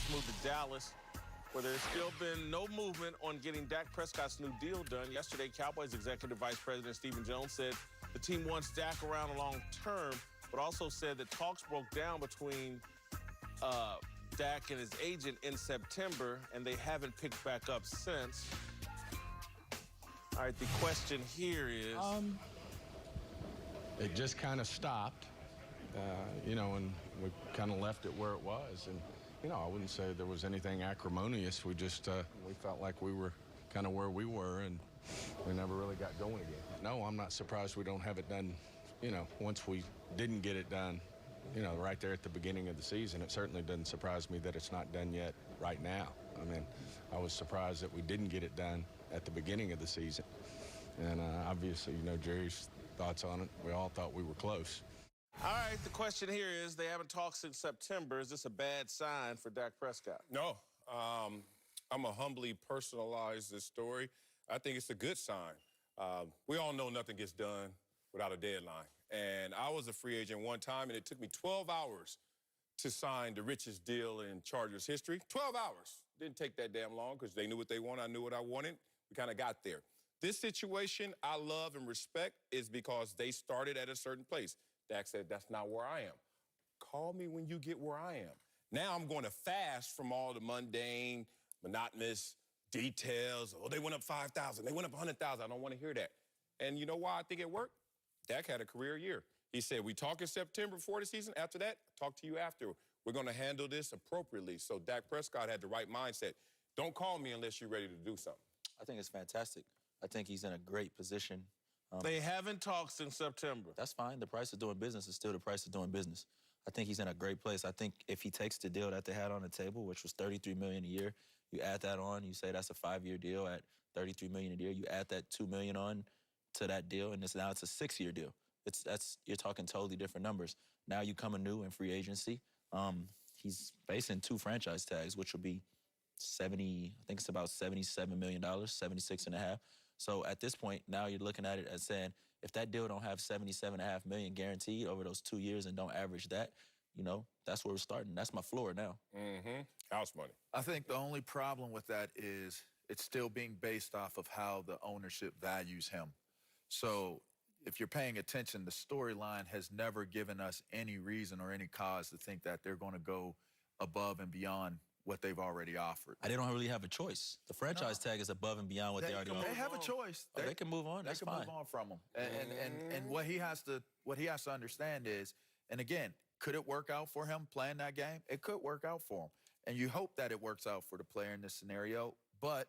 Let's move to Dallas, where there's still been no movement on getting Dak Prescott's new deal done. Yesterday, Cowboys Executive Vice President Stephen Jones said the team wants Dak around long term, but also said that talks broke down between Dak and his agent in September, and they haven't picked back up since. All right, the question here is... It just kind of stopped, you know, and we kind of left it where it was. And, you know, I wouldn't say there was anything acrimonious. We just, we felt like we were kind of where we were, and we never really got going again. No, I'm not surprised we don't have it done, you know, once we didn't get it done, you know, right there at the beginning of the season. It certainly doesn't surprise me that it's not done yet right now. I mean, I was surprised that we didn't get it done at the beginning of the season. And obviously, you know, Jerry's thoughts on it. We all thought we were close. All right, the question here is, they haven't talked since September. Is this a bad sign for Dak Prescott? No. I'm going to humbly personalize this story. I think it's a good sign. We all know nothing gets done without a deadline. And I was a free agent one time, and it took me 12 hours to sign the richest deal in Chargers history. 12 hours. Didn't take that damn long because they knew what they wanted. I knew what I wanted. We kind of got there. This situation I love and respect is because they started at a certain place. Dak said, that's not where I am. Call me when you get where I am. Now I'm going to fast from all the mundane, monotonous details. Oh, they went up 5,000. They went up 100,000. I don't want to hear that. And you know why I think it worked? Dak had a career year. He said, we talk in September before the season. After that, talk to you after. We're going to handle this appropriately. So Dak Prescott had the right mindset. Don't call me unless you're ready to do something. I think it's fantastic. I think he's in a great position. They haven't talked since September. That's fine. The price of doing business is still the price of doing business. I think he's in a great place. I think if he takes the deal that they had on the table, which was $33 million a year, you add that on, you say that's a 5-year deal at $33 million a year, you add that $2 million on to that deal, and now it's a 6-year deal. You're talking totally different numbers. Now you come anew in free agency. He's facing 2 franchise tags, which will be I think it's about $77 million, 76.5. So at this point, now you're looking at it as saying, if that deal don't have $77.5 million guaranteed over those 2 years and don't average that, you know, that's where we're starting. That's my floor now. Mm-hmm. House money. I think the only problem with that is it's still being based off of how the ownership values him. So if you're paying attention, the storyline has never given us any reason or any cause to think that they're going to go above and beyond what they've already offered. They don't really have a choice. The franchise tag is above and beyond what they already offered. They have a choice. They can move on. That's fine. They can move on from them. And what he has to understand is, and again, could it work out for him playing that game? It could work out for him. And you hope that it works out for the player in this scenario, but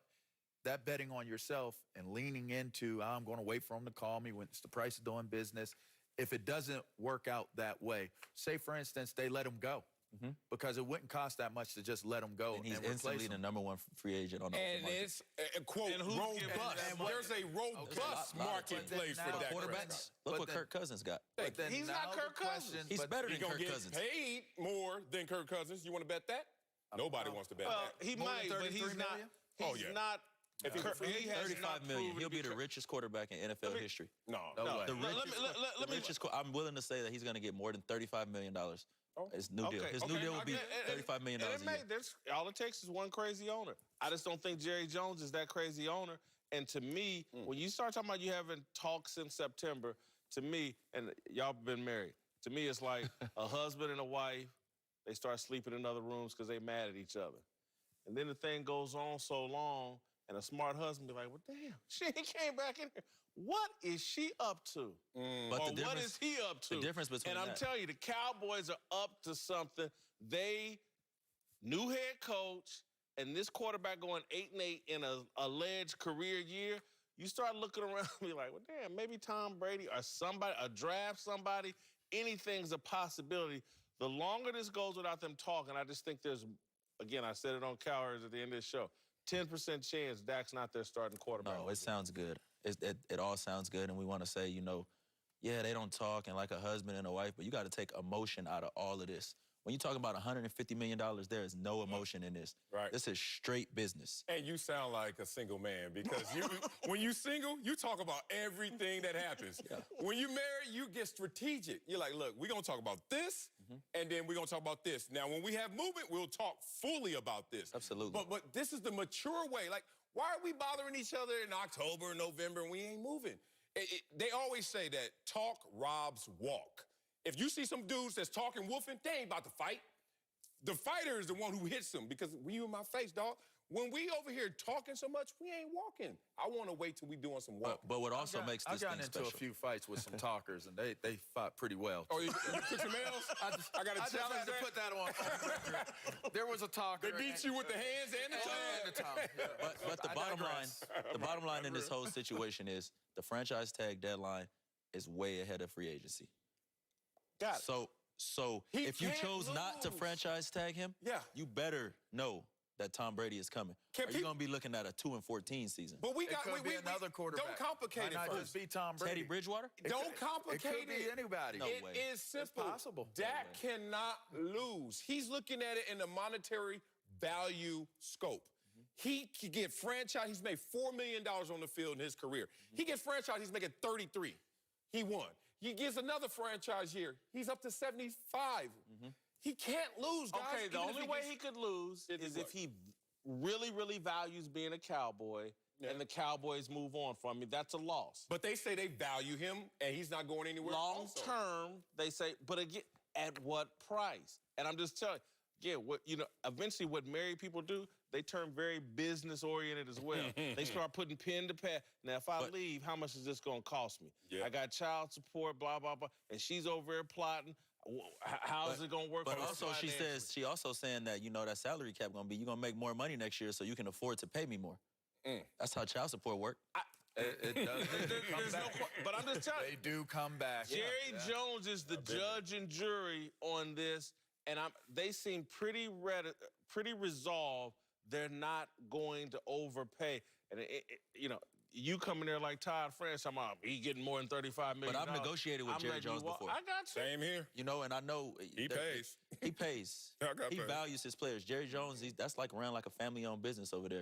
that betting on yourself and leaning into, I'm going to wait for him to call me when it's the price of doing business, if it doesn't work out that way, say, for instance, they let him go. Because it wouldn't cost that much to just let him go and he's instantly the #1 free agent on the open market. And it's, quote, robust. There's a robust marketplace for Dak Prescott. Look what Kirk Cousins got. He's not Kirk Cousins. He's better than Kirk Cousins. Paid more than Kirk Cousins. You want to bet that? Nobody wants to bet that. He might, but he's not. He's not. If he's he has $35 million. He'll be the richest quarterback in NFL history. No. The richest. I'm willing to say that he's going to get more than $35 million. His new deal. His new deal will be $35 million a year. All it takes is one crazy owner. I just don't think Jerry Jones is that crazy owner. And to me, when you start talking about you haven't talked since September, to me, and y'all been married, to me it's like a husband and a wife, they start sleeping in other rooms because they mad at each other. And then the thing goes on so long, and a smart husband be like, well, damn, she came back in here. What is she up to? But what is he up to? The difference between And I'm telling you, the Cowboys are up to something. New head coach, and this quarterback going 8-8 in a alleged career year, you start looking around and be like, well, damn, maybe Tom Brady or somebody, or draft somebody, anything's a possibility. The longer this goes without them talking, I just think there's, again, I said it on Cowherd at the end of the show, 10% chance Dak's not their starting quarterback. No, it sounds good. It all sounds good, and we want to say, you know, yeah, they don't talk and like a husband and a wife, but you got to take emotion out of all of this. When you talk about $150 million, there is no emotion in this. Right. This is straight business. And you sound like a single man because when you single, you talk about everything that happens. When you married, you get strategic. You're like, look, we're going to talk about this, and then we're going to talk about this. Now, when we have movement, we'll talk fully about this. Absolutely. But this is the mature way. Like, why are we bothering each other in October, November, and we ain't moving? They always say that talk robs walk. If you see some dudes that's talking woofing, they ain't about to fight. The fighter is the one who hits them because when you in my face, dog, when we over here talking so much, we ain't walking. I want to wait till we doing some walking. But what also makes this I've gotten thing into special. a few fights with some talkers, and they fought pretty well. Oh, you took some L's? I got to I just challenge had to that. put that on record. There was a talker. They beat you with the hands and the tongue. and the tongue. Yeah. But the I digress. bottom line in this whole situation is the franchise tag deadline is way ahead of free agency. Got it. So He if you can't chose not to lose. franchise tag him, Yeah. you better know that Tom Brady is coming. Can Or you're peop- gonna be looking at a 2-14 season. But we It got could be another quarterback. Don't complicate Might it not first. just be Tom Brady. Teddy Bridgewater? Don't complicate It could be anybody. No It way. is simple. possible. Dak cannot lose. He's looking at it in the monetary value scope. He could get franchise. He's made $4 million on the field in his career. He gets franchise. He's making 33. He won. He gets another franchise year. He's up to 75. He can't lose, guys. Okay, the even if only way gets- he could lose If he is what? if he really, really values being a Cowboy Yeah. and the Cowboys move on from him. That's a loss. But they say they value him and he's not going anywhere. Long also. term, they say, but again, at what price? And I'm just telling you, eventually what married people do, they turn very business oriented as well. They start putting pen to pad. Now, if I leave, how much is this going to cost me? Yeah. I got child support, blah, blah, blah. And she's over there plotting. How's it going to work? But for us also financially? she also saying that, that salary cap gonna be, you're gonna make more money next year so you can afford to pay me more. That's how child support work. It does. There's no, but I'm just telling you. They do come back. Jerry Jones is the judge and jury on this, and they seem pretty resolved. They're not going to overpay. And you come in there like Todd France, I'm out. He getting more than $35 million. But I've negotiated with Jerry letting you Jones walk. before. I got you. Same here. And I know He pays. He pays. I got He paid. values his players. Jerry Jones, that's like ran like a family-owned business over there.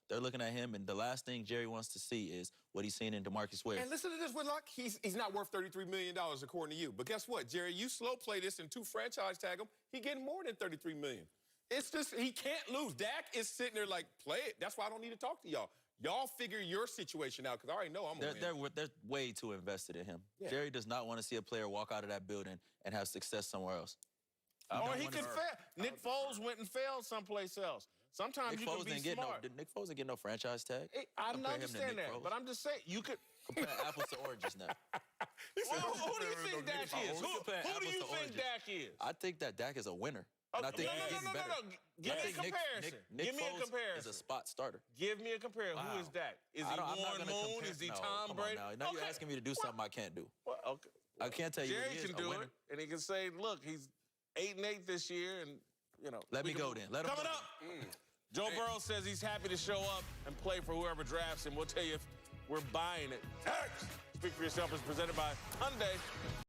They're looking at him, and the last thing Jerry wants to see is what he's seen in DeMarcus Ware. And listen to this, Whitlock. He's not worth $33 million according to you. But guess what, Jerry? You slow play this and 2 franchise tag him. He getting more than $33 million. It's just he can't lose. Dak is sitting there like, play it. That's why I don't need to talk to y'all. Y'all figure your situation out because I already know I'm gonna win. They're way too invested in him. Yeah. Jerry does not want to see a player walk out of that building and have success somewhere else. Or he could fail. Nick Foles went and failed someplace else. Sometimes Nick you Foles can be didn't get smart. Nick Foles didn't get no franchise tag. I Compare him to understand Nick that, Foles. but I'm just saying you could. Comparing apples to oranges now. Well, who do you think Dak is? Who Comparing do apples you to think oranges. Dak is? I think that Dak is a winner. And I think he's getting better. Give I me a think Nick comparison. Give me a Foles comparison. is a spot starter. Give me a comparison. Who is Dak? Is he I'm not Warren gonna Moon? compare- Is he no, Tom come Brady? on now you're asking me to do something I can't do. Well, okay. I can't tell you Jerry what he is, can a do winner. it, and he can say, "Look, he's 8-8 this year, and Let we me can go move." then. Let him Coming go. up, Joe Burrow says he's happy to show up and play for whoever drafts him. We'll tell you if we're buying it. Speak for Yourself is presented by Hyundai.